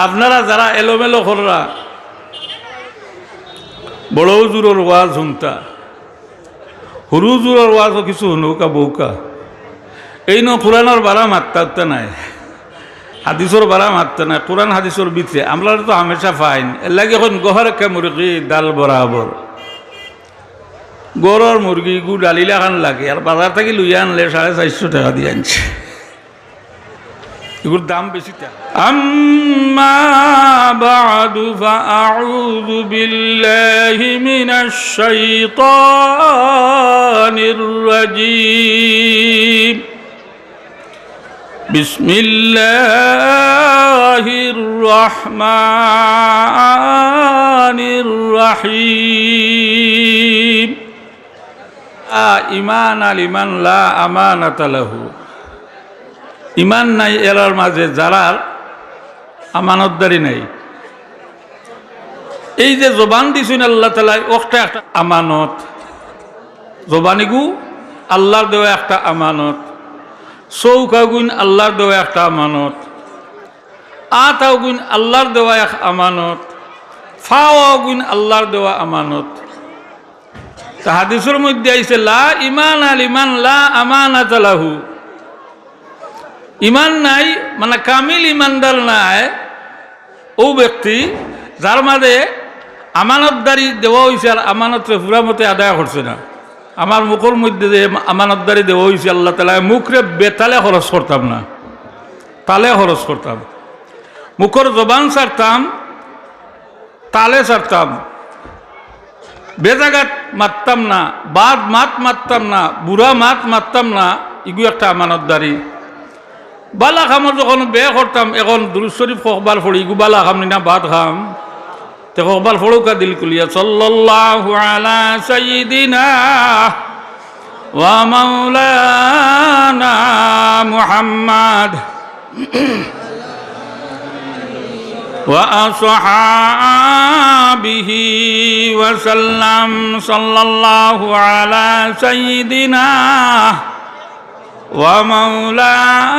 আপনারা যারা এলোমেলো কররা বড় হুজুরের ওয়াজ শুনতা, হুরু হুজুরের ওয়াজও কিছু নৌকা বৌকা এই কোরআনের বারা মাত্তা নাই, হাদিসর বারা মাত্তা নাই, কোরআন হাদিসর ভিতরে আমরা তো হামেশা ফাইন। এর লাগে এখন গহর একটা মুরগি ডাল বরাবর, গরর মুরগি গু ডালিলা খান লাগে, আর বাজার থেকে লইয়া আনলে 450 টাকা দিয়ে আনছে, এগুলোর দাম বেশি। আম্মা বা'দু ফাআউযু বিল্লাহি মিনাশ শাইতানির রাজীম। বিসমিল্লাহির রহমানির রহিম। ঈমান লিমান লা আমানাতা লাহু। ইমান নাই এরার মাঝে যারার আমানতদারি নাই। এই যে জবান দিছেন আল্লাহ তাআলা ওটা একটা আমানত, জবানিগু আল্লাহর দেওয়া একটা আমানত, চৌকাগুন আল্লাহর দেওয়া একটা আমানত, আতাগুন আল্লাহর দেওয়া এক আমানত, ফাওয়াগুন আল্লাহর দেওয়া আমানত। তা হাদিসের মধ্যে আইছে লা ঈমান লিমান লা আমানাতা লাহু। ইমান নাই মানে কামিল ইমানদার নাই ও ব্যক্তি যার মাঝে আমানতদারি দেওয়া হয়েছে আর আমানতরে পুরা মতে আদায় করছে না। আমার মুখের মধ্যে যে আমানতদারি দেওয়া হয়েছে আল্লাহ তাআলা মুখরে বেতালে খরচ করতাম না, তালে খরচ করতাম। মুখর জবান ছাড়তাম, তালে ছাড়তাম, বেজাগাত মারতাম না, বাদ মাত মারতাম না, বুড়া মাত মারতাম না। এগুলো একটা আমানতদারি। বালা খামর যখন বে করতাম, এখন দুরূদ শরীফ কখবার ফড়ি গু বালা খাম না ভাত খাম, তে কখবার ফড়ুকা দিল কুলিয়া সাল্লাল্লাহু আলা সাইয়্যিদিনা ওয়া মাওলানা মুহাম্মদ ওয়া আসহাবিহি ওয়া সাল্লাম। সাল্লাল্লাহু আলা সাইয়্যিদিনা ومولانا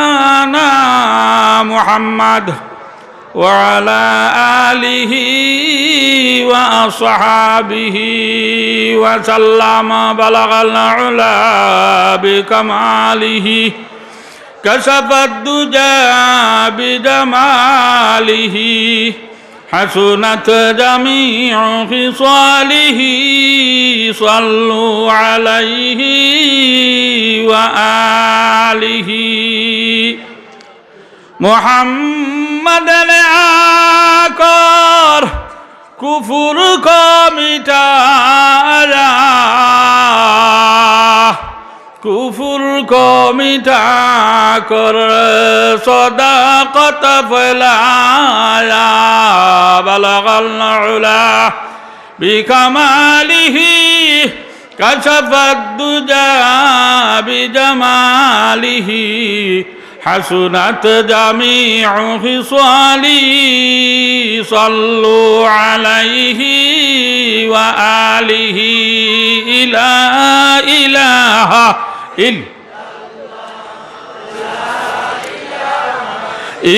محمد وعلى آله وأصحابه وسلم. بلغ العلا بكماله كشف الدجى بجماله حسنت جميع خصاله. صلوا عليه وآله. محمد آکر কুফুর को मिटाया, कुफुर को मिटा कर सदाकत फैलाया. बलगल उला बिकमालिही कशफत दुजा बिजमालिही हसनत जमीउ खिसाली. सल्लु अलैहि व आलिहि. ला इलाहा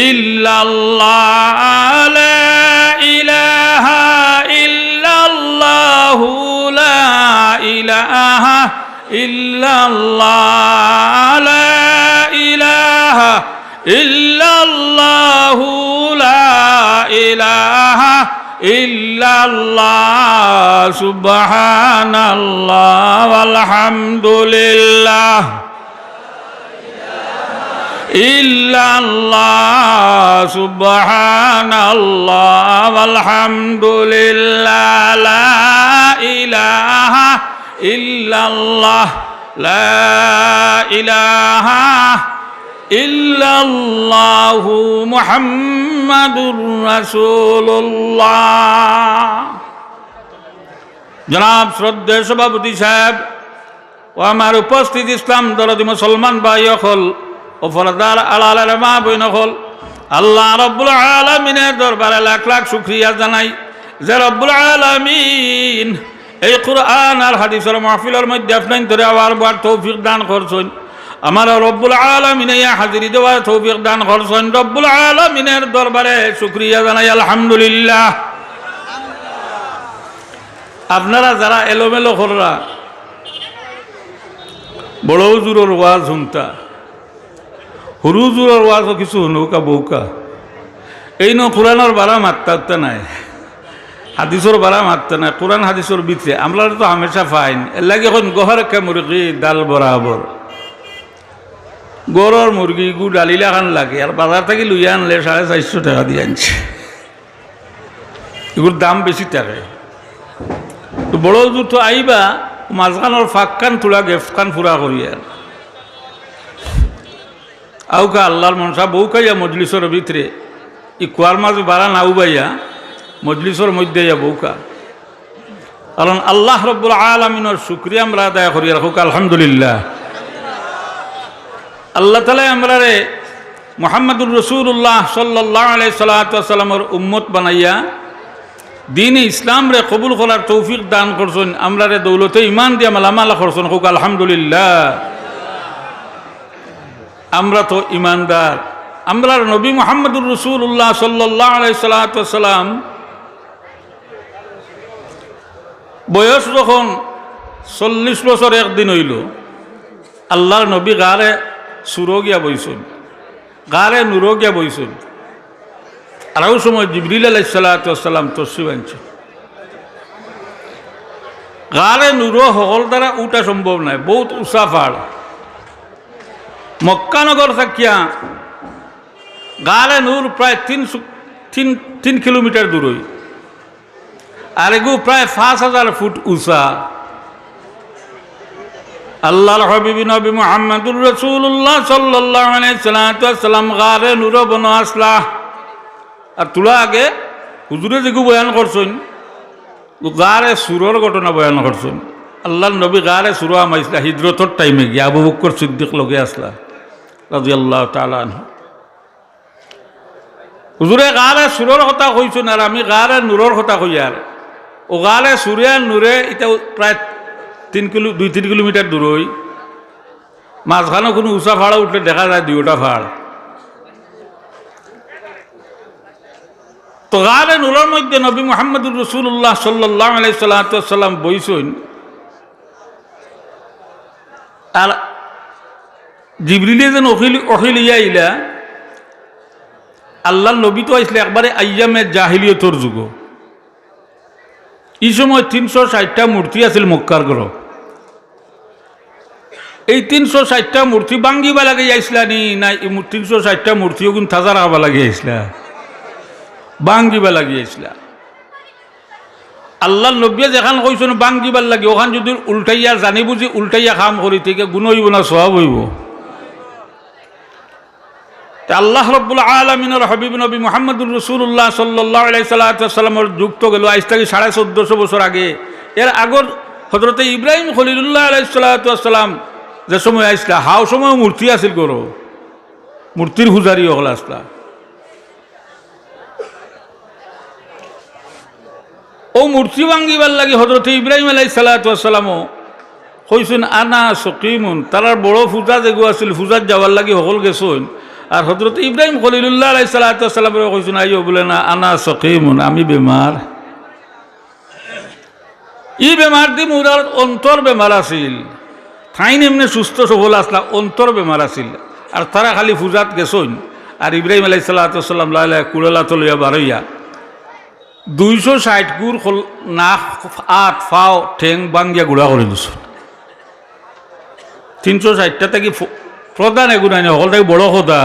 इल्लल्लाह. ला इलाहा इल्लल्लाह. ला इलाहा इल्लल्लाह. ला इलाहा इल्लल्लाह. ला इलाहा इल्लल्लाह. सुब्हानल्लाह वल्हम्दुलिल्लाह. इल्लल्लाह. सुब्हानल्लाह वल्हम्दुलिल्लाह. ला इलाहा इल्लल्लाह. ला इलाहा इल्लल्लाह. मुहम्मदुर রাসূলুল্লাহ. জনাব শ্রদ্ধেয় সভাপতি সাহেব ও আমার উপস্থিত ইসলাম দরদি মুসলমান ভাই হল ও ফরদার আলালের মা বোন হল, আল্লাহ রব্বুল আলামিনের দরবারে লাখ লাখ শুকরিয়া জানাই যে রব্বুল আলামিন এই কুরআন আর হাদিসের মাহফিলের মধ্যে আপনার ধরে আবার বার তৌফিক দান করছেন। আমার রব্বুল আলামিন ইয়া হাজিরি দেওয়ার তৌফিক দান করছেন। রব্বুল আলামিনের দরবারে শুকরিয়া জানাই আলহামদুলিল্লাহ। আপনারা যারা এলোমেলো কররা বড় হুজুরের ওয়াজ শুনতা, সরু হুজুরের ওয়াজও কিছু নৌকা বৌকা এই কোরআনের বারা মাত্তা নাই, হাদিসর বারা মাত্তা নাই, কোরআন হাদিসর ভিতরে আমরা তো হামেশা ফাইন। এর লাগে এখন গহর কে মুরগি ডাল বরাবর, গরর মুরগি গু ডালিলা খান লাগে, আর বাজার থেকে লইয়া আনলে 450 টাকা দিয়ে আনছে, এগুলোর দাম বেশি থাকে। তো বড় হুজুর তো আইবা মাঝখানোর ফাঁকখান তোলা গেফখান ফুরা করিয়ার আউকা আল্লাহর মনসা বউকাইয়া মজলিসর ভিতরে ই কুয়ার মাঝে বাড়া নাও বাইয়া মজলিসর মধ্যে ইয়া বউকা, কারণ আল্লাহ রব্বুল আলামিনের শুকরিয়া আমরা আদায় করিয়া রাখুক আলহামদুলিল্লাহ। আল্লাহ তাআলা আমরারে মুহাম্মদুর রাসূলুল্লাহ সাল্লাল্লাহু আলাইহি সাল্লামের উম্মত বানাইয়া দিন ইসলাম রে কবুল করার তৌফিক দান করছেন। আমরারে দৌলতে ইমান দিয়া মালামালা করছেন হোক আলহামদুলিল্লাহ। আমরা তো ইমানদার, আমরা নবী মুহাম্মদুর রাসূলুল্লাহ সাল্লাল্লাহু আলাইহি সাল্লাম বয়স যখন 40 বছর একদিন হইল, আল্লাহর নবী গারে সুরো গিয়া বইছেন, গারে নুরো গিয়া বইছেন। আর ওই সময় জিবরিল আলাইহিস সালাম তশরিফ আনছেন। গারে নুরো সকল দ্বারা উঠা সম্ভব নাই, বহুত উঁচা পাহাড়। মক্কানগর থাকিয়া গারে নূর প্রায় 3 কিলোমিটার দূরই, আর এগু প্রায় 5000 ফুট উঁচা। আল্লাহর হাবিব নবী মুহাম্মদুর রাসূলুল্লাহ সাল্লাল্লাহু আলাইহি সাল্লাম গারে নূর বন আসলা। আর তোলা আগে হুজুরে যেগু বয়ান করছেন গারে সুরর ঘটনা বয়ান করছেন। আল্লাহর নবী গারে সুর আমাইছিলা হিজরতর টাইমে গিয়া, আবু বকর সিদ্দিক লগে আসলা রাদিয়াল্লাহু তাআলা আনহু। হুজুরে গারে সুরর কথা কইছেন, আর আমি গারে নূরর কথা কই। আর ও গারে সুরে আর নূরে এটা প্রায় 2-3 কিলোমিটার দূর হই, মাঝখানে কোনো উঁচা ফাড়া উঠলে দেখা যায় 2টা ফাড়। তো গারে নূরের মধ্যে নবী মুহাম্মদুর রাসূলুল্লাহ সাল্লাল্লাহু আলাইহি সাল্লাম বইছেন। আর জিবরিলে যেন অখিলিয়া ইলা আল্লাহর নবী তো আইসলে একবারে আইয়ামে জাহিলিয়তর যুগ। এই সময় 360টা মূর্তি আছিল মক্কার ঘর। এই 360টা মূর্তি ভাঙ্গিবা লাগে আইসলা নি না, 360টা মূর্তিও কিন্তু তাজা রাখবা লাগে আইসলা, ভাঙ্গিবা লাগে আইসলা। আল্লাহর নবী যেখান কইছেন ভাঙ্গিবার লাগে, ওখান যদি উল্টাইয়া জানি বুঝি উল্টাইয়া কাম করি থেকে গুণ হইব না সওয়াব হইব। আল্লাহ রব্বুল আলামিনের হাবিব নবী মুহাম্মদুর রাসূলুল্লাহ সাল্লাল্লাহু আলাইহি সাল্লামের যুগ তো গেল আজ থেকে 1450 বছর আগে। এর আগর হযরতে ইব্রাহিম খলিলুল্লাহ আলাইহিস সালাম যে সময় আসলা, হাও সময় মূর্তি আছিল গরো, মূর্তির পূজারি হল আসলা। ও মূর্তি ভাঙ্গিবার লাগে হযরতে ইব্রাহিম আলাইহিস সালামও কইছেন আনা সকিমুন। তারার বড় পূজা যেগু আছিল, পূজার যাওয়ার লাগে সকল গেছেন। আর হযরত ইব্রাহিম খলিলুল্লাহ আলাইহিস সালামের কইছেন আইও বলে না আনা সকিমুন, আমি বেমার। ই বেমার দি মোর অন্তর বেমার আছিল, ঠাইন এমনি সুস্থ সবল আসলা, অন্তর বেমার আছিল। আর তারা খালি পূজাত গেছেন। আর ইব্রাহিম আলাইহিস সালাম লাইলা কুড়ালা তলিয়া বারইয়া 260 গুড় নাক, আট ফাও ঠেং বাঙ্গিয়া গুড়া করে দিছেন। 360টা থেকে প্রধান এগুলো নাই, সকল থেকে বড় খোদা,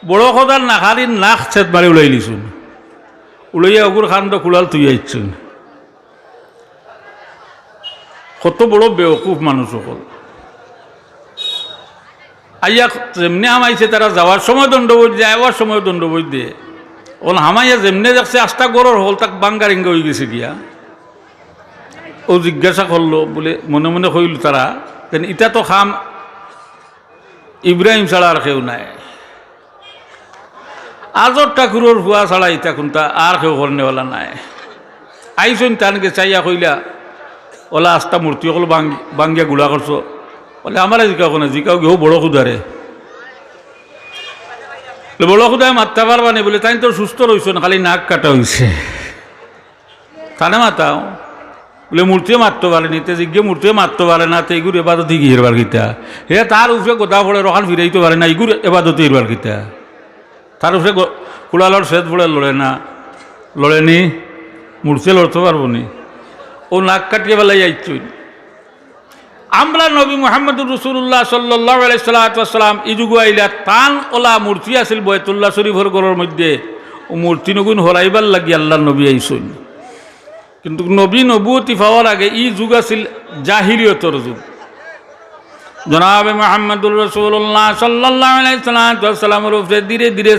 বড় খোদার নাখারির নাক ছেদ মারি উলাই দিছুন। উলাইয়া অগুর খান্ড কুড়াল তুই আইছেন। কত বড় বেওকুফ মানুষ সকল। আইয়া যেমনি আমাইছে তারা যাওয়ার সময় দণ্ডবোধ দিয়ে, আবার সময় দণ্ডবোধ দিয়ে। ওন হামাইয়া যেমনি দেখছে আস্তা গরর হল, তাক বাঙ্গারিঙ্গা হয়ে গেছে গিয়া। ও জিজ্ঞাসা করলো বলে মনে মনে কইল তারা, ইটা তো খাম ইব্রাহিম ছাড়া আর কেউ নাই, আজর ঠাকুরের হুয়া ছাড়া ইটা কোনটা আর কেউ করনেওয়ালা নাই। আইসন তানকে চাইয়া কইলা ওলা আস্তা মূর্তি হল বাঙ্গিয়া গুড়া করছো, বলে আমার জিকাও না, জিকাও গেও বড় খুদারে, বড় খুদায় মারতে পারবা নি, বলে তাই তো সুস্থ রয়েছ না, খালি নাক কাটা হয়েছে, তানে মাতাও, বলে মূর্তিও মারতে পারেনি, তে জিজ্ঞে মূর্তিও মারতে পারে না, তো এইগুলো এবাদতি কি এরবার গীতা, হে তার উপরে গোদা পড়ে রখান ফিরাইতে পারে না, এইগুলো এবাদতি এরবার গীতা, তার উপরে কুড়ালর সেদ পড়ে লড়ে না, লড়েনি, মূর্তি লড়তে পারবো নি, ও নাক কাটিয়ে বেলায় যাইছই। আমরা নবী মুহাম্মদুর রাসূলুল্লাহ সাল্লাল্লাহু আলাইহি সাল্লাম এই যুগ আইলা তান ওলা মূর্তি আছিল বাইতুল্লাহ শরীফের ঘরের মধ্যে, ও মূর্তি নগুন হরাইবার লাগি আল্লাহর নবী আইসুন। কিন্তু নবী নবুয়তি পাওয়ার আগে এই যুগ আছিল জাহিলিয়তর যুগ। জনাবে মুহাম্মদুর রাসূলুল্লাহ সাল্লাল্লাহু আলাইহি সাল্লামের উপরে ধীরে ধীরে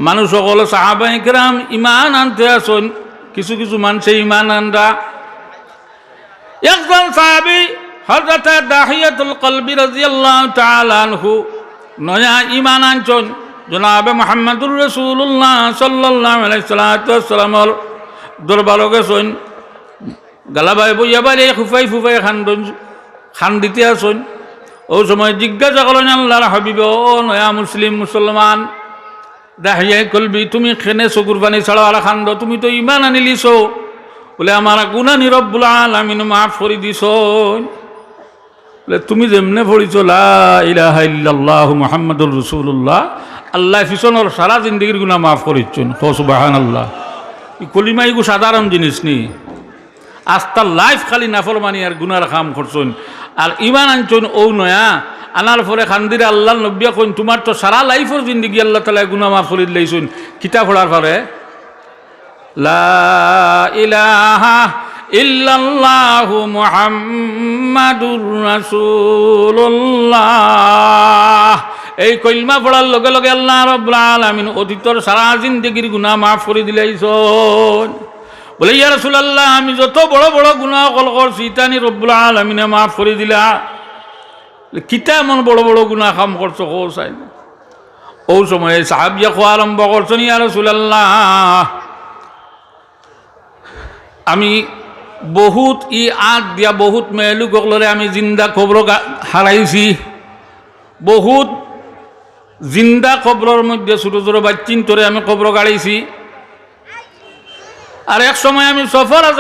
মানুষ সকল সাহাবায়ে কেরাম ঈমান আনতে আসুন। কিছু কিছু মানুষে ঈমান আনরা, একজন সাহাবী হযরত দাহিয়াতুল কলবি রাদিয়াল্লাহু তাআলা আনহু নয়া ঈমান আনছেন জনাবে মুহাম্মদুর রাসূলুল্লাহ সাল্লাল্লাহু আলাইহি সাল্লামের দরবারে গেছেন, গালাবাই বইয়া বাড়ি ফুফাই ফুফাই খান দিতে আসুন। ও সময় জিজ্ঞাসা করেন আল্লাহর হাবিব, ও নয়া মুসলিম মুসলমান দাহিয়া কলবি, তুমি খেনে চকুর পানি ছাড়া আর খান্দ, তুমি তো ঈমান আনিলিছো, বলে আমার গুনাহ রব্বুল আলামিন মাফ করে দিছ, বলে তুমি যেমনে পড়িছ লা ইলাহা ইল্লাল্লাহু মুহাম্মাদুর রাসূলুল্লাহ, আল্লাহ পিছনের সারা জিন্দগির গুনাহ মাফ করিচ্ছেন। সুবহানাল্লাহ। এই কলিমা এগু সাধারণ জিনিস নি, আস্তার লাইফ খালি নাফরমানি আর গুনার কাম করছেন, আর ঈমান আনছেন ও নয়া আনার পরে খান্দিরে আল্লাহ নবিয়া কইন তোমার তো সারা লাইফের জিন্দগি আল্লাহ তাআলা গুনাহ মাফ করে দিলেইছেন। কিতাব পড়ার পরে লা ইলাহা ইল্লাল্লাহু মুহাম্মাদুর রাসূলুল্লাহ, এই কলিমা পড়ার লগে লগে আল্লাহ রাব্বুল আলামিন অতীতর সারা জিন্দগির গুনাহ মাফ করে দিলেইছেন। বলে ইয়া রাসূলুল্লাহ, আমি যত বড় বড় গুনাহ করছি তানি রব্বুল আলামিনে মাফ করে দিলা, কিতা এমন বড় বড় গুনাহ কাম করছো কোসাই। ও সময়ে সাহাবিয়া খোয়া আরম্ভ করছেন, ইয়া রাসূলুল্লাহ, আমি বহুত ই আগ দিয়া বহুত মেয়ে লোকলরে আমি জিন্দা খবর হারাইছি, বহুত জিন্দা খবরের মধ্যে ছোটো ছোটো বাচ্চিন তোরে আমি খবর গাড়াইছি, আর এক সময় আমি সফরে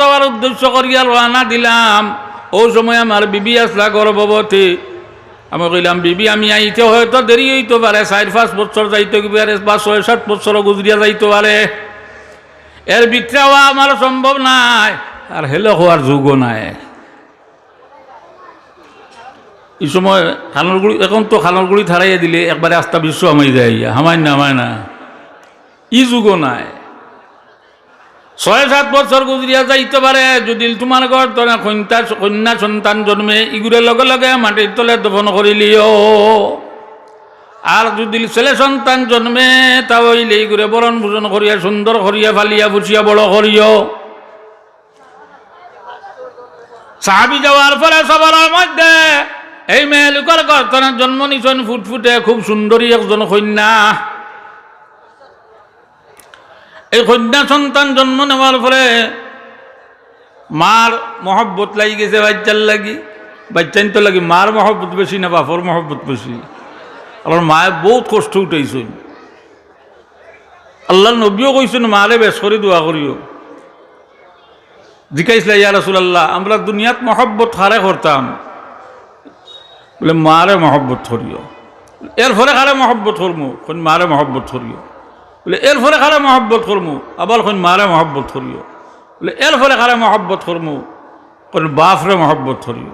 যাওয়ার উদ্দেশ্য করিয়া রওনা দিলাম। ও সময় আমার বিবি আসলা গর্ভবতী, আমি কইলাম বিবি আমি আইতে হয়তো দেরি হইতে পারে, 4-5 বছর যাইতে পারে বা 6-7 বছর গুজরিয়া যাইতে পারে, এর ভিতরে হওয়া আমার সম্ভব নাই, আর হেলে হওয়ার যুগও নাই। এই সময় খানরগুড়ি, এখন তো খানরগুড়ি থারাইয়া দিলে একবারে আস্থা বিশ্ব আমাই যায়, হামাই না আমায় না, ই যুগও নাই। 6-7 বছর গুজরিয়া যাইতে পারে, যদি তোমার ঘর তোরা কন্যা সন্তান জন্মে ইগুরের লগে লগে মাটির তলে দফন করিলিও, আর যদি ছেলে সন্তান জন্মে তা হইলে ইগুরে বরণ ভূষণ করিয়া সুন্দর করিয়া ফালিয়া ফুচিয়া বড় করিও। সাহাবি যাওয়ার পরে সবার মধ্যে এই মেয়ে লোকের গর্তনের জন্ম নিছেন ফুটফুটে খুব সুন্দরী একজন কন্যা। এই কন্যা সন্তান জন্ম নেওয়ার পরে মার মহব্বত লাগি গেছে বাচ্চার লাগি, বাচ্চান তো লাগি মার মহব্বত বেশি না বাপর মহব্বত বেশি, আমার মায়ের বহুত কষ্ট উঠাইছেন। আল্লাহ নবীও কইছেন মারে বেশ করে দোয়া করিও। জিজ্ঞাসা ইয়া রাসূলুল্লাহ, আমরা দুনিয়াত মহব্বত হারে করতাম, বলে মারে মহব্বত করিও। এর ফলে খারে মহব্বত করমু, কোন মারে মহব্বত করিও। বলে এর ফলে খারে মহব্বত করমু, আবার কোন মারে মহব্বত করিও। বলে এর ফলে খারে মহব্বত করমু, কোন বাপরে মহব্বত করিও।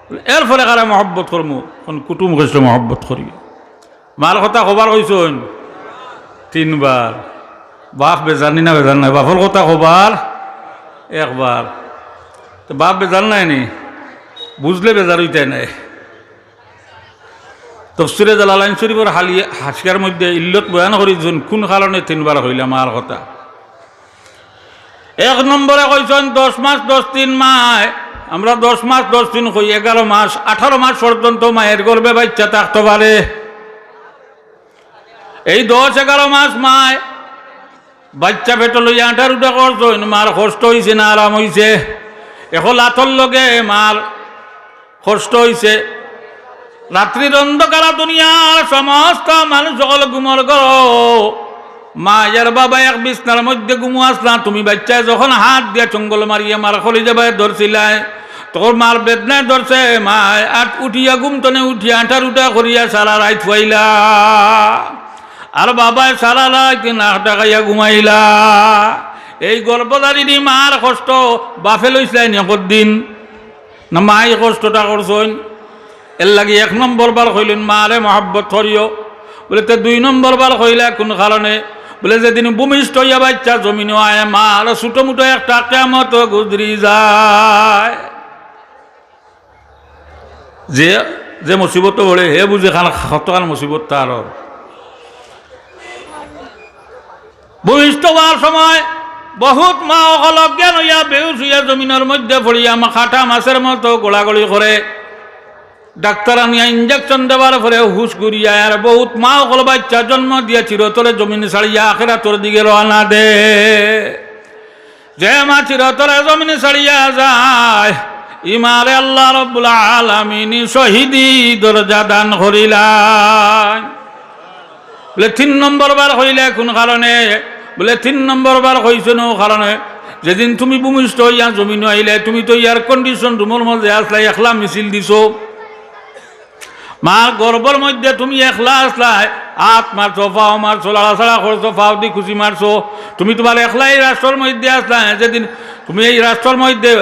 বলে এর ফলে খারে মহব্বত করমু, কোন কুটুম কইছে মহব্বত করিও। মার কথা কবার কইছেন 3 বার, বাপ বেজানি না বেজান নাই, বাপর কথা কবার 1 বার। তো বাপ বেজান নাই নি, বুঝলে বেজার হইতে নাই। তফসিরে জালালাইন শরীফের হাসিয়ার মধ্যে ইল্লত বয়ান করেছেন কোন কারণে 3 বার হইলা মার কথা। 1 নম্বরে কইছেন 10 মাস 10 দিন মায়, আমরা 10 মাস 10 দিন কই, 11 মাস 18 মাস পর্যন্ত মায়ের গর্ভে বাচ্চা থাকতে পারে। এই 10-11 মাস মায় বাচ্চা পেটে লইয়া আঁটারুটা করছেন, মার কষ্ট হয়েছে না আরাম হয়েছে। এখন লাথর লগে মার কষ্ট হইছে। রাত্রির অন্ধকার দুনিয়ার সমস্ত মানুষ সকল ঘুমর করো, মা ইয়ার বাবা এক বিছনার মধ্যে ঘুমু আসলা, তুমি বাচ্চায় যখন হাত দিয়ে চঙ্গল মারিয়ে মার খলি যাবায় ধরছিলাই, তোর মার বেদনায় ধরছে, মা আট উঠিয়া ঘুমতনে উঠিয়া আঠার উঠা করিয়া সারা রাত ফুয়াইলা, আর বাবায় সারা রাত নাকটা খাইয়া ঘুমাইলা। এই গর্ভধারিণী মার কষ্ট বাফে লইছিলেন একর দিন না, মা এই কষ্টটা করছেন। এর লাগি 1 নম্বর বার কইলেন মারে মহাব্বত করিও। বলে তো 2 নম্বর বার কইলা কোন কারণে? বলে যেদিন ভূমিষ্ঠ হইয়া বাচ্চা জমিনে আয়, মা আর ছোটো মুটো একটা কেমত গুজরি যায়। যে যে মুসিবত বলে হে বুঝে খান কতখান মুসিবত তার। ভূমিষ্ঠ হওয়ার সময় বহুত মা অকল অজ্ঞান হইয়া বেহুশ হইয়া জমিনের মধ্যে পড়িয়া খাটা মাছের মতো গোলাগলি করে। ডাক্তার আনিয়া ইঞ্জেকশন দেওয়ার পরে হুশ ঘুরিয়া, আর বহুত মা অকল বাচ্চা জন্ম দিয়া চিরতরে জমিন ছাড়িয়া আখিরাতের দিকে রওনা দে। যে মা চিরতরে জমিন ছাড়িয়া যায়, ইমারে আল্লাহ রাব্বুল আলামিন শহীদি দরজা দান করিলেন। বলে 3 নম্বর বার হইলে কোন কারণে? বলে 3 নম্বর বার হইছে ন কারণে, যেদিন তুমি ভূমিষ্ঠ হইয়া জমিন আইলে, তুমি তো এয়ার কন্ডিশন রুমের মধ্যে আসলা, একলা মিছিল দিছো। মার গর্ভর মধ্যে তুমি একলা আসলাই, হাত মারছো, পাও মারছো, লাড়াছাড়া করছো, পাও দি খুশি মারছো, তুমি তোমার একলাই রাষ্ট্রের মধ্যে আসলা। যেদিন তুমি এই রাষ্ট্রের মধ্যে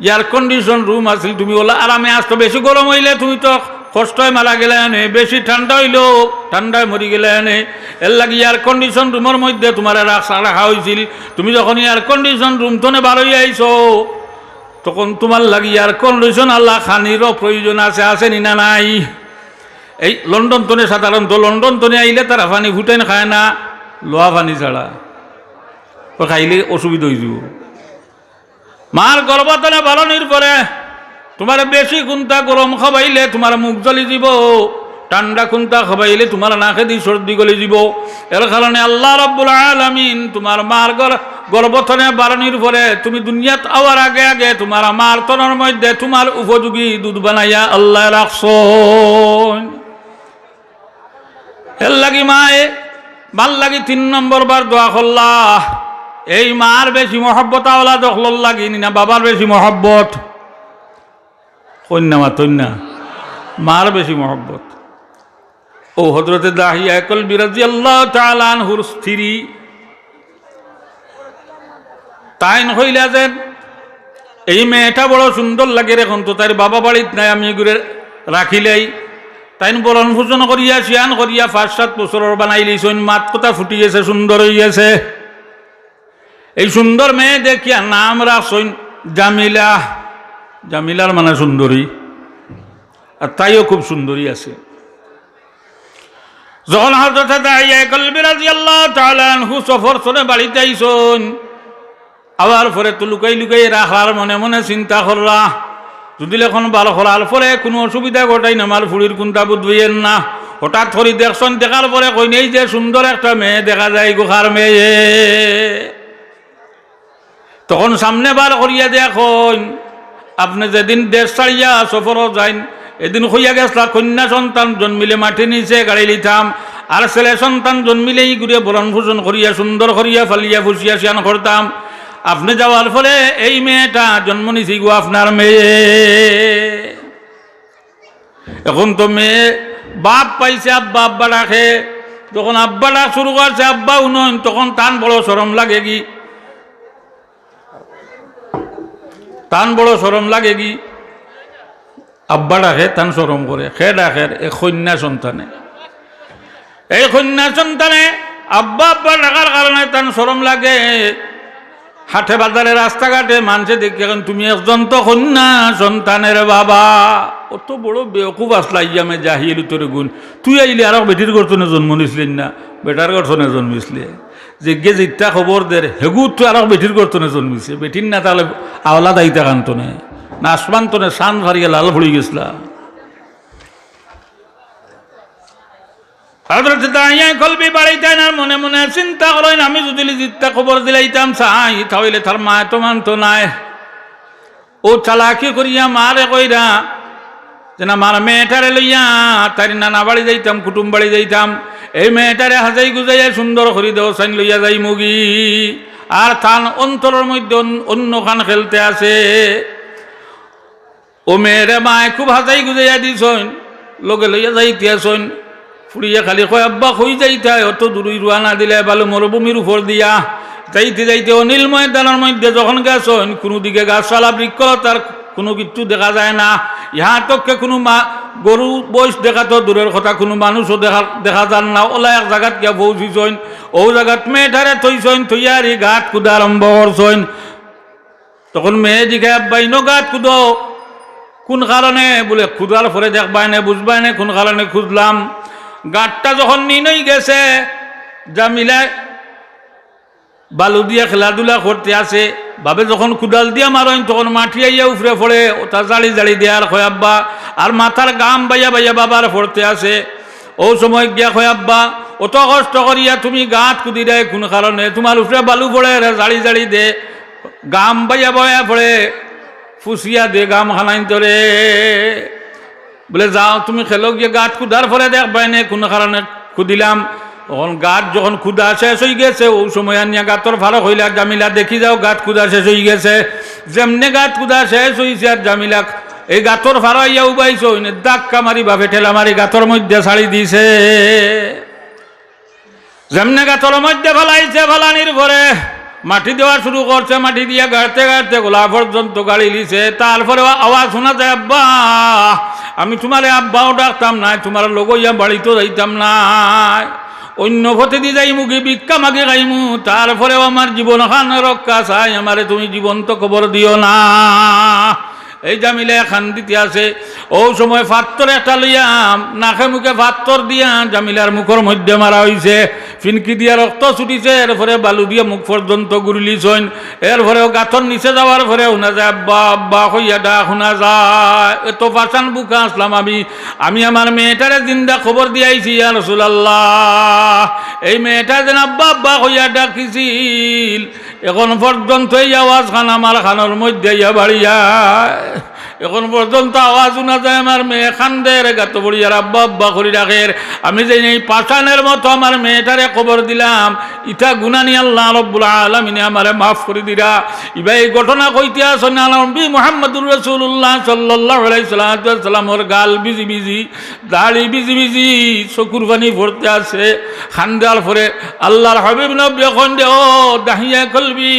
এয়ার কন্ডিশন রুম আসল, তুমি ওলা আরামে আসতো। বেশি গরম হইলে তুমি তো কষ্টই মারা গেলে আনে, বেশি ঠান্ডা হইলেও ঠান্ডায় মরি গেলে আনে। এর লাগে এয়ার কন্ডিশন রুমের মধ্যে তোমার রাখা হয়েছিল। তুমি যখন এয়ার কন্ডিশন রুম তনে বার হইয়া আইছো, তখন তোমার লাগে এয়ার কন্ডিশন আল্লাহ খানিরও প্রয়োজন আছে, আসেনি না নাই? এই লন্ডন তনে সাধারণত লন্ডন তনে আইলে তারা পানি ফুটাইন খায় না, লোহা পানি ছাড়া, ও খাইলে অসুবিধা হয়ে যাব। মার গর্ভতনে বালনির পরে তোমার বেশি কুন্তা গরম খাবাইলে তোমার মুখ জ্বলি যাব, ঠান্ডা কুন্তা খাবাইলে তোমার নাকে দি সর্দি গলি যাব। এর কারণে আল্লাহ রাব্বুল আলামিন তোমার মার গর্ভতনে বালনির পরে তুমি দুনিয়াত আওয়ার আগে আগে তোমার মার তনের মধ্যে তোমার উপযোগী দুধ বানাইয়া আল্লাহ রাখছেন। এর লাগি মায়ে ভাল লাগি 3 নম্বর বার দোয়া করলা। এই মার বেশি মহব্বত আওলা দখল লাগিনি না বাবার বেশি মহব্বত? কন্যা মা তন্যা মার বেশি মহব্বত। ও হযরতে দাহিয়া কলবি রাদিয়াল্লাহু তাআলা আনহুর স্ত্রী তাইন হইলা যে এই মেয়েটা বড় সুন্দর লাগে, এখন তো তার বাবা বাড়িত নাই, আমি এগুলো রাখিলেই তাই বরণ ভোজন করিয়া শিয়ান করিয়া 5-7 বছরের বানাই লইছেন। মাত কথা ফুটি গেছে, সুন্দর হইয়াছে। এই সুন্দর মেয়ে দেখিয়া নাম রাখছেন জামিলা। জামিলার মানে সুন্দরী, আর তাইও খুব সুন্দরী আছে। যখন হযরত দাহিয়া কলবি রাদিয়াল্লাহু তাআলা আনহু সফর করে বাড়িতে আইছেন, আবার পরে তো লুকাই লুকাই রাখার মনে মনে চিন্তা করলা, যদি এখন ভালো করার পরে কোনো অসুবিধা ঘটাই না, আমার ফুড়ির কোনটা বুঝবেন না। হঠাৎ করে দেখছেন, দেখার পরে কই নেই যে সুন্দর একটা মেয়ে দেখা যায়, গোখার মেয়ে। তখন সামনে বার করিয়া দেখুন, আপনি যেদিন দেশ ছাড়িয়া সফরও যাইন, এদিন হইয়া গেছলা কন্যা সন্তান জন্মিলে মাটি নিচে গাড়ি লিতাম, আর ছেলে সন্তান জন্মিলেই ঘুরিয়ে বরণ ভূষণ করিয়া সুন্দর করিয়া ফালিয়া ফুসিয়া শিয়ান করতাম। আপনি যাওয়ার ফলে এই মেয়েটা জন্ম নিছি গো আপনার মেয়ে। এখন তো মেয়ে বাপ পাইছে, আব্বা আব্বা ডাকে। যখন আব্বা ডাক শুরু করছে, আব্বা উন্নয়ন, তখন তান বড় শরম লাগে কি? তান বড় শরম লাগে কি? আব্বা ডাকে তান শরম করে। খে ডাকের এই কন্যা সন্তানে, এই কন্যা সন্তানে আব্বা আব্বা ডাকার কারণে তান শরম লাগে। হাটে বাজারে রাস্তাঘাটে মানুষে দেখি, এখন তুমি একজন তো কন্যা সন্তানের বাবা, অত বড় বেকুব আসলা ইয়ামে জাহিলি তোর গুণ। তুই আইলে আর বেটির গর্তনে জন্ম নিছিলেন না, বেটার গর্তনে জন্মিছিলে। যে গে যেটা খবর দে হেগু তুই আর বেটির গর্তনে জন্মিছে, বেটির না তাহলে আওলা দায়িতা কান্তনে না আসমান্তনে সান ভারিয়া লাল ভরি গেছিলা। হযরত দাহিয়া কলবি বাড়িতে আর মনে মনে চিন্তা করেন, আমি যদি জিতটা খবর দিলাইতাম চাই, তাহলে তার মা তো মানত নাই। ও চালাকি করিয়া মারে কইরা যে আমার মেয়েটারে লইয়া তার নানা বাড়ি যাইতাম, কুটুম বাড়ি যাইতাম, এই মেয়েটারে হাজাই গুজাইয়া সুন্দর করি দেও সাইন লইয়া যাই মুগি, আর তান অন্তরের মধ্যে অন্য খান খেলতে আছে। ও মেয়েরে মায় খুব হাজাই গুজাইয়া দিছইন, লগে লইয়া যাইতে আসইন, ফুড়িয়া খালি কয় আব্বা কই যাইতা, অত দূরই রুয়া না দিলে ভালো মরুভূমির উপর দিয়া যাইতে যাইতে অনিল ময়দানের মধ্যে যখন গেছইন কোনো দিকে গাছপালা বৃক্ষলতার কোনো কিছু দেখা যায় না, ইহা তককে কোনো গরু বয়স দেখা তো দূরের কথা, কোনো মানুষও দেখা যান না। ওলা এক জায়গাত গিয়া পৌঁছিছইন, ও জায়গাত মেয়েটারে থইছইন, থইয়ারি গাত কুদা আরম্ভ করছইন। তখন মেয়ে জিজ্ঞাসা আব্বাই নো গাত কুদো কোন কারণে? বলে খুদার পরে দেখবাই না বুঝবাই না কোন কারণে খুঁজলাম। গাঁটটা যখন নিনই গেছে, জামিলা বালু দিয়ে খেলাধুলা করতে আসে, ভাবে যখন কুদাল দিয়া মারইন তখন মাটি আইয়া উফরে পড়ে, ওটা জাড়ি জাড়ি দেয়ার কয় আব্বা, আর মাথার গাম বাইয়া বাইয়া বাবার পড়তে আসে। ও সময় গিয়া কয় আব্বা অত কষ্ট করিয়া তুমি গাঁত কুদি দেয় কোন কারণে? তোমার উফরে বালু পড়ে জাড়ি জাড়ি দে, গাম বাইয়া বয়া পড়ে, ফুসিয়া দে গাম খানাইন তোরে। বলে যাও তুমি খেলো গিয়ে গাঁত কুদার পরে দেখবাই না কোন কারণে কুদিলাম। তখন গাঁত যখন কুদা শেষ হয়ে গেছে, ও সময় আনিয়া গাঁতর ফারক হইলা, জামিলা দেখি যাও গাঁত কুদা শেষ হয়ে গেছে। যেমনে গাঁত কুদা শেষ হয়েছে আর জামিলা এই গাঁতর ফারো ইয়া উবাইছে, ধাক্কা মারি বাপে ঠেলা মারি গাঁতর মধ্যে ছাড়ি দিছে। যেমনে গাঁতর মধ্যে ফেলাইছে, ফেলানির পরে মাটি দেওয়া শুরু করছে, মাটি দিয়া গাড়তে গাড়তে গোলা পর্যন্ত গাড়ি লিছে। তারপরে আওয়াজ শোনা যায় আব্বা, আমি তোমারে আব্বাও ডাকতাম নাই, তোমার লগইয়া বাড়িতেও যাইতাম নাই, অন্য পথে দিয়ে যাই মুখে ভিক্ষা মাগে খাইমু, তারপরেও আমার জীবন খান রক্ষা চাই, আমারে তুমি জীবন্ত খবর দিও না। এই জামিলা খান দিতে আছে। ও সময় পাত্তর একটা লইয়া নাকে মুখে পাত্তর দিয়া জামিলার মুখের মধ্যে মারা হয়েছে, ফিনকি দিয়া রক্ত ছুটিছে, এরপরে বালু দিয়ে মুখ পর্যন্ত গুরলিছইন। এরপরেও গাঁথর নিচে যাওয়ার পরে শোনা যায় আব্বা আব্বা হইয়া ডাক শোনা যায়। এত পাশান বুকা আসলাম আমি আমার মেয়েটারে জিন্দা খবর দিয়াইছি ইয়া রাসূলুল্লাহ, এই মেয়েটা যেন আব্বা আব্বা হইয়া ডাকিছিল, এখন পর্যন্ত এই আওয়াজ খান আমার খানোর মধ্যে ইয়া বাড়িয়া, এখন পর্যন্ত আওয়াজ শোনা যায় আমার মেয়ে খান্দের গাত বড়িয়ার আব্বা আব্বা করি রাখের। আমি যে এই পাশানের মতো আমার মেয়েটারে খবর দিলাম, ইটা গুনানি আল্লাহ রাব্বুল আলামিন আমারে মাফ করে দিরা। ইবা এই ঘটনা কইতে আসেন নবী মুহাম্মদুর রাসূলুল্লাহ সাল্লাল্লাহু আলাইহি সাল্লামের গাল বিজি বিজি, দাড়ি বিজি বিজি, চকুর পানি পড়তে আছে। খান্দার পরে আল্লাহর হাবিব নবী এখন দে ও দাহিয়া কলবি,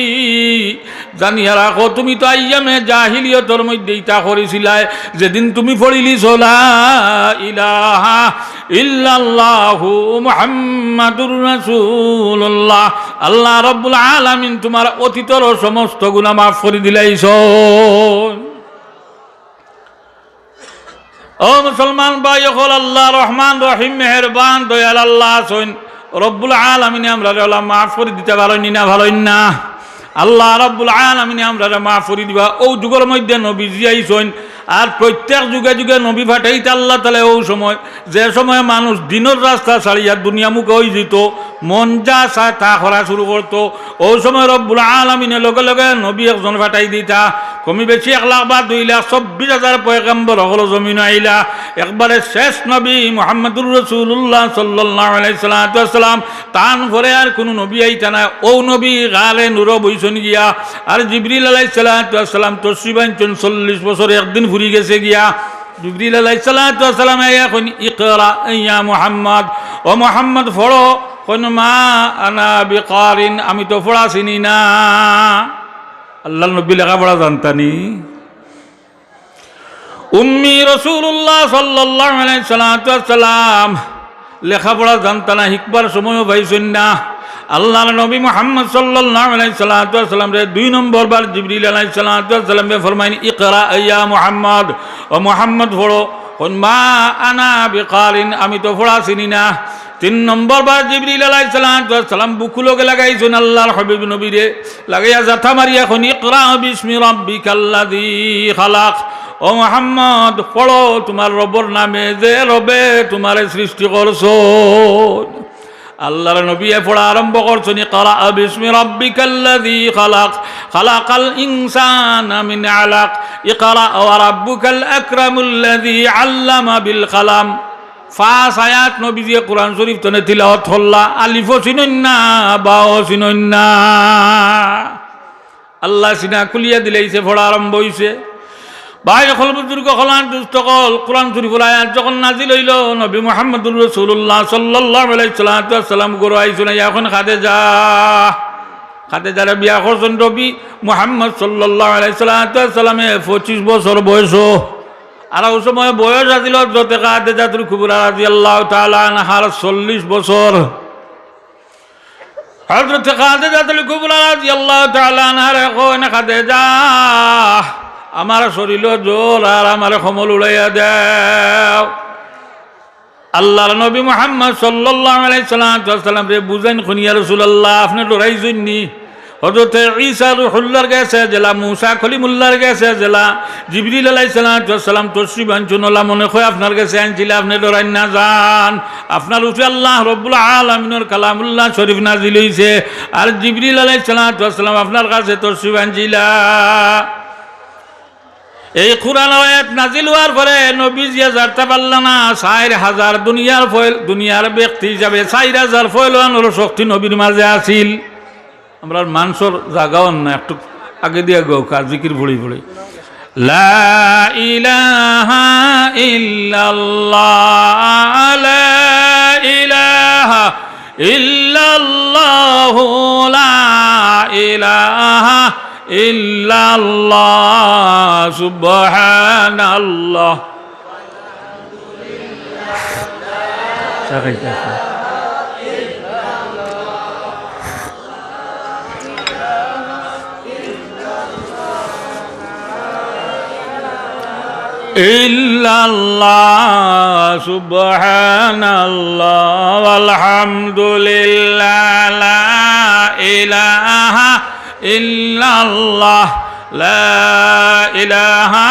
জানিয়া রাখো তুমি তো আইয়ামে জাহিলিয়তের মধ্যে ইটা করেছিলাই, যেদিন তুমি পড়িলি লা ইলাহা ইল্লাল্লাহু মুহাম্মাদুর রাসূলুল্লাহ, আল্লাহ রাব্বুল আলামিন তোমার অতীতের সমস্ত গুনাহ মাফ করে দিলাইছেন। ও মুসলমান ভাই হল, আল্লাহ রহমান রহিম মেহেরবান দয়াল আল্লাহ আছেন, রব্বুল আলামিন আমরা মাফ করে দিতে পারেন না, ভালোই না। আল্লাহ রাব্বুল আলামিন আমরা মাফ করে দিবা। ও যুগের মধ্যে নবী জিয়াইছেন, আর প্রত্যেক যুগে যুগে নবী ফাটাইতে আল্লাহ তাআলা ও সময়, যে সময় মানুষ দিনের রাস্তা ছাড়িয়া দুনিয়ামুখী হয়ে যেত, মন যা চায় তা করা শুরু করতো, ও সময় রব্বুল আলামিনের লগে লগে নবী একজন ফাটাই দিতা। কমি বেশি 1 লাখ বা 2,24,000 পয়গম্বর হলো জমিন আইলা। একবারে শেষ নবী মুহাম্মদুর রাসূলুল্লাহ সাল্লাল্লাহু আলাইহি সাল্লাম, তান পরে আর কোনো নবী আইতা না। ও নবী গালে নূর বইছন গিয়া, আর জিবরিল আলাইহিস সালাম তশরিফ আনছেন 40 বছর একদিন ফুরি গেছে গিয়া। জিবরিল আলাইহিস সালাম এখন ইকরা ইয়া মুহাম্মদ, ও মুহাম্মদ পড়ো। কোন মা আনা বিকারিন, আমি তো পড়া চিনি না। আল্লাহ নবী লেখাপড়া জানতানি? উম্মি রাসূলুল্লাহ সাল্লাল্লাহু আলাইহি সাল্লাম লেখাপড়া জানতা না, শিখবার সময়ও পাইছেন না। আল্লাহর নবী মুহাম্মদ সাল্লাল্লাহু আলাইহি সাল্লাম রে 2 নম্বর বার জিবরিল আলাইহিস সালাম ফরমাইন ইকরা ইয়া মুহাম্মদ, ও মুহাম্মদ পড়ো। কোন মা আনা বিকারিন, আমি তো পড়া চিনি না। 3 নম্বর বার জিবরিল আলাইহিস সালাম বুকুলকে লাগাইছেন আল্লাহর হাবিব নবীরে, লাগাইয়া জাথা মারিয়া কোন ইকরা বিসমি রাব্বিকাল্লাযী খালাক, ও মুহাম্মদ পড়ো তোমার রবের নামে, যে রবে তোমারে সৃষ্টি করছো। আল্লাহর নবী পড়া আরম্ভ করছেন ইকরা বিসমি রাব্বিকাল্লাযী খালাক, খালাকাল ইনসানা মিন আলাক ইকরা ওয়া রাব্বুকাল আকরামুল্লাযী আল্লামা বিল কালাম। 5 আয়াত নবীজি কোরআন শরীফ তনে তিলাওয়াত হল্লা, আলিফও চিনন না বাও চিনন না। আল্লাহ সিনা কুলিয়া দিলাইছে, পড়া আরম্ভ হইছে। ভাই হল বুজুর্গ হলান দুস্থ কল, কোরআন শরীফুল আয়াত যখন নাজিল হইল, নবী মুহাম্মদুর রাসূলুল্লাহ সাল্লাল্লাহু আলাইহি সাল্লাম গরু আইছিল, এখন খাদিজারে বিয়া করছেন নবী মুহাম্মদ সাল্লাল্লাহু আলাইহি সাল্লামে 25 বছর বয়স। আর ওই সময় বয়স আছিল যতে খাদিজাতুল কুবরা রাদিয়াল্লাহু তাআলা আনহার 40 বছর। হযরত খাদিজাতুল কুবরা রাদিয়াল্লাহু তাআলা আনহার কইনা, খাদিজা আমার শরীর জোর আর আমার কমল উড়াইয়া দাও। আল্লাহর নবী মুহাম্মদ সাল্লাল্লাহু আলাইহি সাল্লাম রে বুঝাইন, খুনিয়া রাসূলুল্লাহ আপনি ডরাইছেননি? হযরত ঈসা রূহুল্লাহর কাছে জেলা, মুসা কলিমুল্লাহর কাছে জেলা, জিবরিল আলাইহিস সালাম তশরিফ আনছুনলা, মনে হয় আপনার কাছে আনছিল, আপনি ডরাইন না যান। আপনার উপরে আল্লাহ রব্বুল আলামিনের কালামুল্লাহ শরীফ নাজিল হইছে, আর জিবরিল আলাইহিস সালাম আপনার কাছে তশরিফ আনছিলা। এই কুরআন আয়াত নাজিল হওয়ার পরে নবীজি জানতে পারল না 4000 দুনিয়ার ব্যক্তি হিসাবে 4000 ফয়লানোর শক্তি নবীর মাঝে আছিল। আমরা মানুষের জাগাও না, একটু আগে দিয়ে গো কাজ জিকির পড়ি পড়ি, লা ইলাহা ইল্লাল্লাহ লা ইলাহা ইল্লাল্লাহ লা ইলাহা ইল্লাল্লাহ সুবহানাল্লাহ। ইল্লাল্লাহ সুবহানাল্লাহ আলহামদুলিল্লাহ লা ইলাহা ইল্লাল্লাহ লা ইলাহা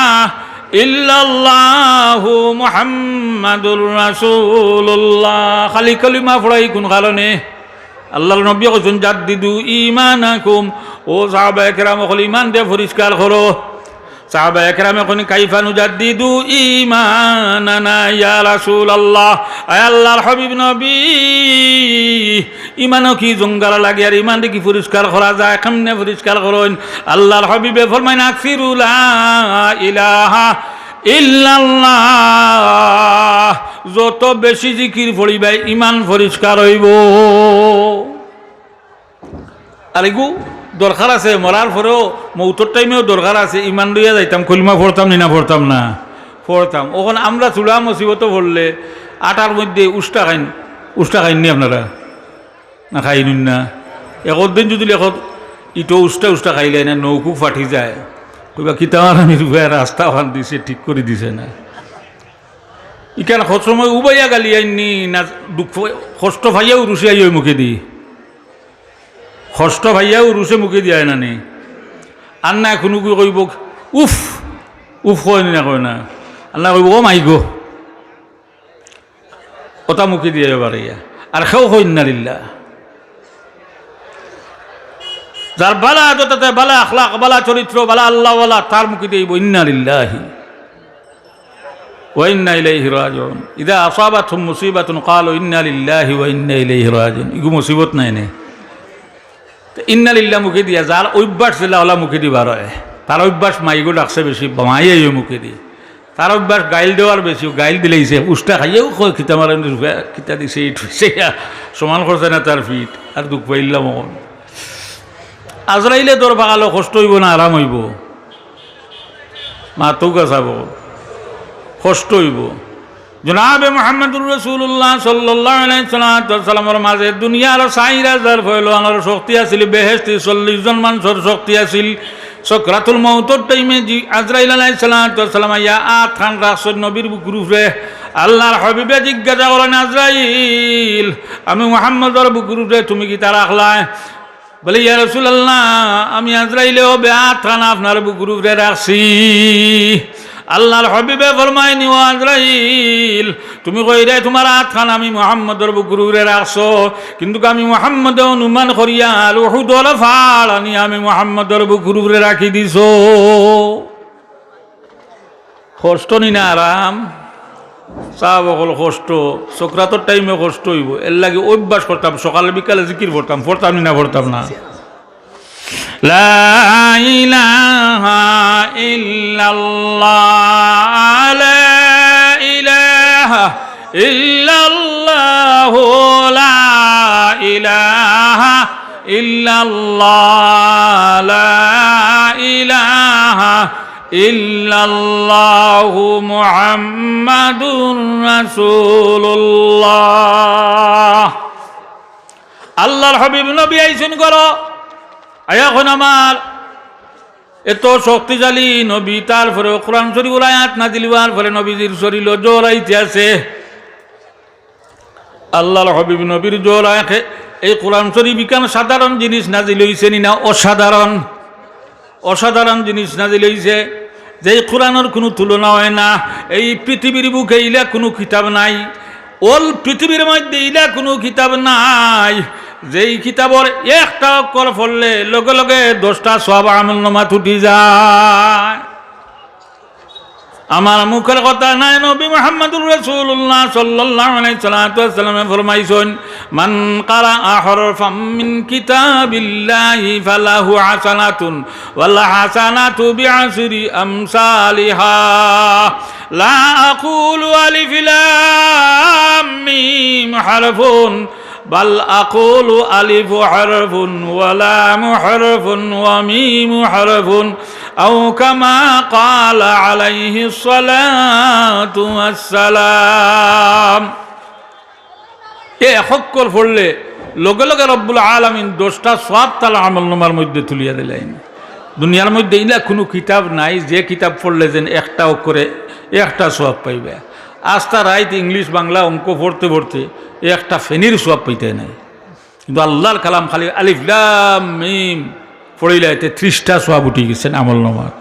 ইল্লাল্লাহু মুহাম্মাদুর রাসূলুল্লাহ। খালি কলিমা পড়াই কোন কারণে? আল্লাহর নবী কইছেন জাদ্দিদু ঈমানাকুম, ও সাহাবায়ে কেরাম কল ঈমান দে পরিষ্কার করো। সাহাবায়ে কেরামে কোন কাইফা নুজাদ্দিদু ঈমানানা ইয়া রাসূলুল্লাহ, আয় আল্লাহর হাবিব নবী ইমানও কি জঙ্গালা লাগে, আর ইমান কি পরিষ্কার করা যায়? কেমনে পরিষ্কার করেন? আল্লাহর হাবিবে ফরমাইন আকসিরু লা ইলাহা ইল্লাল্লাহ, যত বেশি জিকির পড়িবে ইমান পরিষ্কার হইব। আর এগু দরকার আছে, মরার পরেও মৌতর টাইমেও দরকার আছে। ইমান লইয়া যাইতাম, কলিমা পড়তাম না পড়তাম না পড়তাম। ওখানে আমরা চূড়া মুসিবত পড়লে আটার মধ্যে উষ্টা খাইননি আপনারা? না খাইনুন না? একদিন যদি লেখত ইটো উষ্টা খাইলে না নৌকু ফাটি যায়, কইবা কিতামার আমি রাস্তা ওখান দিছে ঠিক করে দিছে না। ইখান সময় উবাইয়া গালি আইনি না, দুঃখ কষ্ট ভাইয়াও রুচি আই ওই মুখে দি, কষ্ট ভাইয়াও রুচে মুখে দিয়ে না নি। আর না কোনো কি কইব উফ উফ কয় না, কয় না। আল্লাহ কইব ও মাই গো, ওটা মুখে দিয়ে এবারে। আর সেও কই না লিল্লাহ। যার বালা আদতে, বালা আখলাক, বালা চরিত্র, বালা আল্লাহওয়ালা, তার মুখে দিয়ে ইন্না লিল্লাহি ওয়া ইন্না ইলাইহি রাজিউন। ইদা আসাবাতহুম মুসিবাতুন ক্বালু ইন্না লিল্লাহি ওয়া ইন্না ইলাইহি রাজিউন। ইগু মুসিবত নাই নে, ইন্না লিল্লাহ মুখে দিয়া যার অভ্যাস ছিল ওলা মুখে দিবার হয়। তার অভ্যাস মাইগো ডাকছে বেশি, মাইয়াই মুখে দিয়ে। তার অভ্যাস গাইল দেওয়ার বেশি, গাইল দিলেইছে উষ্টা খাইয়েও কয় খিতা মারা খিতা দিছে, এই ঠুইছে, সমান করছে না তার ফিট। আর দুঃখ পাইলাম মন আজরাইলে তোর বাগালো কষ্ট হইব না আরাম হইব? মা তো গাছাব, কষ্ট হইব। জনাবে মুহাম্মদুর রাসূলুল্লাহ সাল্লাল্লাহু আলাইহি সাল্লামের মাঝে দুনিয়ার 4000 ফয়লানোর শক্তি আছিল, বেহেশতি 40 জন মানুষের শক্তি আছিল। সকরাতুল মউতের টাইমে আজরাইল আলাইহিস সালাম ইয়া আখান রাসূল নবীর বুকুরে আল্লাহর হাবিবে জিজ্ঞাসা করেন, আজরাইল আমি মুহাম্মদের বুকুরে তুমি কি তা রাখলা? বলে ইয়া রাসূলুল্লাহ আমি আজরাইলেও বেআত খান আপনার বুকুরে রাখছি। আল্লাহর হাবিবে ফরমায়নি ও আজরাইল তুমি কইরে তোমার হাতখান আমি মুহাম্মদের বুকুরে রাখছো কিন্তু আমি মুহাম্মদে অনুমান করিয়া উহুদর ফাল আনি আমি মুহাম্মদের বুকুরে রাখি দিছো কষ্ট নি না আরাম চাপ অকল কষ্ট সক্রাতর টাইমে কষ্ট হইব এর লাগে অভ্যাস করতাম সকালে বিকালে জিকির পড়তাম নি না পড়তাম না লা ইলাহা ইল্লাল্লাহ লা ইলাহা ইল্লাল্লাহ লা ইলাহা ইল্লাল্লাহ লা ইলাহা ইল্লাল্লাহু মুহাম্মাদুর রাসূলুল্লাহ আল্লাহর হাবিব নবী আইছেন করো এখন আমার এত শক্তিশালী নবী তারপরে কোরআন শরীফের আয়াত নাযিল হওয়ার ফলে নবীজির শরীর জ্বর আইতে আছে আল্লাহর হাবিব নবীর জ্বর আখে এই কোরআন শরীফ কেন সাধারণ জিনিস নাযিল হইছে না অসাধারণ জিনিস নাযিল হইছে যে কোরআনের কোনো তুলনা হয় না এই পৃথিবীর বুকে ইলা কোনো কিতাব নাই অল পৃথিবীর মধ্যে ইলা কোনো কিতাব নাই যেই কিতাবর একটা অক্ষর পড়লে লগে লগে 10টা সওয়াব আমলনামা উঠি যায় আমার মুখের কথা নাই নবী মুহাম্মদুর রাসূলুল্লাহ সাল্লাল্লাহু আলাইহি ওয়াসাল্লাম ফরমাইছেন মান ক্বারাআ হারফাম মিন কিতাবিল্লাহি ফালাহু হাসানাতুন ওয়াল হাসানাতু বিআশরি আমসালিহা লা আকুলু আলিফ লাম মিম হারফুন بل أقول ألف حرف ولام حرف وميم حرف أو كما قال عليه الصلاة والسلام এ হক্কর পড়লে লগে লগে রব্বুল আলামিন 10টা সওয়াব তার আমলনামার মধ্যে তুলিয়া দিলেন দুনিয়ার মধ্যে ইলা কোনো কিতাব নাই যে কিতাব পড়লে যেন একটা অক্ষরে একটা সওয়াব পাইবে আস্তা রাইত ইংলিশ বাংলা অঙ্ক পড়তে পড়তে একটা ফেনির সওয়াব পাইতে নাই কিন্তু আল্লাহর কালাম খালি আলিফ লাম মিম পড়িলে এতে 30টা সওয়াব উঠে গেছেন আমলনামাত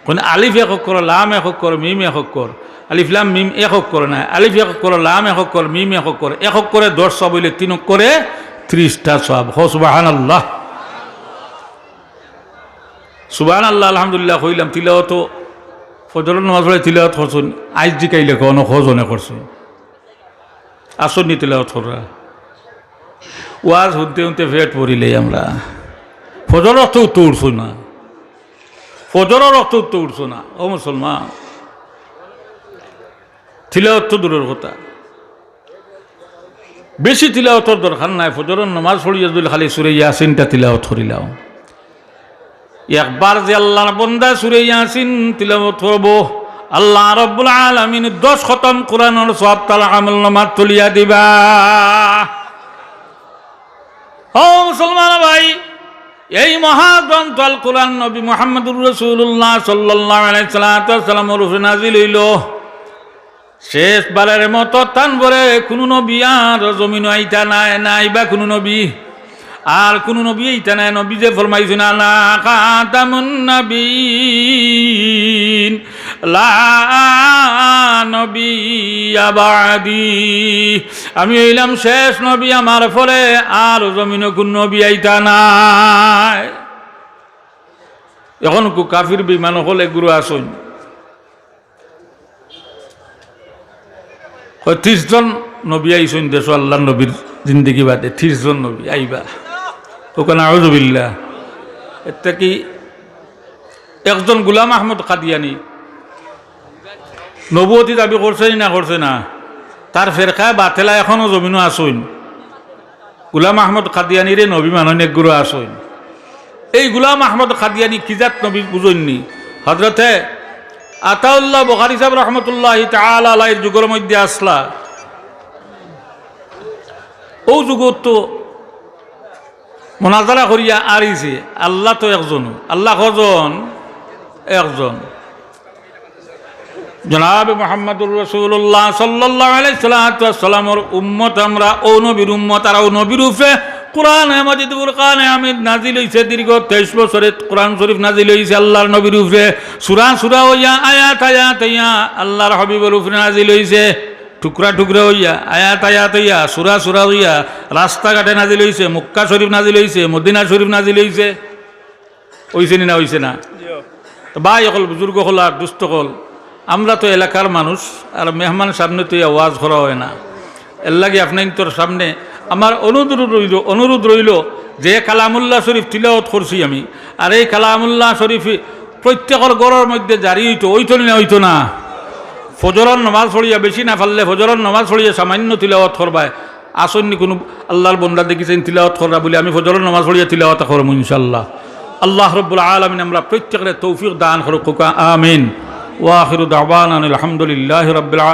কোন আলিফ এক অক্ষর লাম এক অক্ষর মিম এক অক্ষর আলিফ লাম মিম এক অক্ষর না আলিফ এক অক্ষর লাম এক অক্ষর মিম এক অক্ষরে 10 সওয়াব হইলে 3 অক্ষরে 30টা সওয়াব সুবহানাল্লাহ সুবহানাল্লাহ আলহামদুলিল্লাহ কইলাম তিলাওয়াত ফজরের নামাজ পড়ে তিলাওয়াত করছেন আইজ জিকাইলে কোন খোঁজনে করছেন আসনি তিলাওয়াত করা ওয়াজ শুনতে ফেট পড়িলে আমরা ফজর রক্ত উত্তর উঠছো না ফজরের রক্ত উত্তর উঠছো না ও মুসলমান তিলাওয়াত তো দূরের কথা বেশি তিলাওয়াতের দরকার নাই ফজরের নামাজ পড়িয়া যদি খালি সূরা ইয়াসিনটা তিলাওয়াত করিলাম একবার যে আল্লাহর বান্দা সূরা ইয়াসিন তিলাওয়াত করব আল্লাহ রাব্বুল আলামিন 10 খতম কোরআনের সওয়াব তার আমলনামা তুলিয়া দিবা ও মুসলমান ভাই এই মহাগ্রন্থ আল কোরআন নবী মুহাম্মদুর রাসূলুল্লাহ সাল্লাল্লাহু আলাইহি ওয়াসাল্লামের উপর নাযিল হইল শেষবারের মতো তান ভরে কোনো নবী আর জমিন আইতা নাই বা কোনো নবী আর কোন নবী এইটা নাই নবী যে ফরমাইছেন আলা খাতামুন নবিয়্যিন লা নবিয়্যা বাদি আমি হইলাম শেষ নবী আমার পরে আর জমিনে কোন নবী আইতা নাই এখন কো কাফির বিমান হলে গুরু আসুন 30 জন নবী আইছেন দেশ আল্লাহর নবীর জিন্দেগি বাদে 30 জন নবী আইবা ওখানে আউযুবিল্লাহ এটা কি একজন গোলাম আহমদ কাদিয়ানি নবুয়তি দাবি করছে না তার ফেরকা বাতেলা এখনো জমিনও আসইন গোলাম আহমদ কাদিয়ানিরে নবী মাননে গুরু আসইন এই গোলাম আহমদ কাদিয়ানি কিজাত নবী বুঝইননি হযরতে আতাউল্লাহ বুখারী সাহেব রাহমাতুল্লাহি তাআলা আলাইহির যুগের মধ্যে আসলা ও যুগত তো মোনাজারা করিয়া আরিছে আল্লাহ তো একজন আল্লাহ কজন একজন জনাব মুহাম্মদুর রাসূলুল্লাহ সাল্লাল্লাহু আলাইহি ওয়াসাল্লামের উম্মত আমরা ও নবীর উম্মত আর ও নবীর উপরে কোরআনে মাজিদ ফুরকানে হামিদ নাজিল হইছে দীর্ঘ 23 বছরে কোরআন শরীফ নাজিল হইছে আল্লাহর নবীর উপরে সূরা সূরা হইয়া আয়াত আয়াত হইয়া আল্লাহর হাবিবের উপরে নাজিল হইছে টুকরা টুকরা হইয়া আয়াত আয়াত হইয়া সূরা সূরা হইয়া রাস্তাঘাটে নাজিল হইছে মক্কা শরীফ নাজিল হইছে মদিনা শরীফ নাজিল হইছে হইছে না হইছে না তো ভাই হল বুজুর্গ হল আর দুস্থ হল আমরা তো এলাকার মানুষ আর মেহমান সামনে তো আওয়াজ করা হয় না এর লাগে আপনার তোর সামনে আমার অনুরোধ রইল যে কালামুল্লাহ শরীফ তিলাওয়াত করছি আমি আর এই কালামুল্লাহ শরীফ প্রত্যেকের ঘরের মধ্যে জারি হইতো না হইতো না ফজরের নামাজ পড়িয়া বেশি না পারলে ফজরের নামাজ পড়িয়া সামান্য তিলাওয়াত করবায় আসন্নি কোনো আল্লাহর বন্দা দেখেছেন তিলাওয়াত করা বলে আমি ফজরের নামাজ পড়িয়া তিলাওয়াত করব ইনশাআল্লাহ আল্লাহ রাব্বুল আলামিন আমরা প্রত্যেকের তৌফিক দান করুক আমিন ওয়া আখিরু দাওয়ানা আলহামদুলিল্লাহি রাব্বিল আলামিন।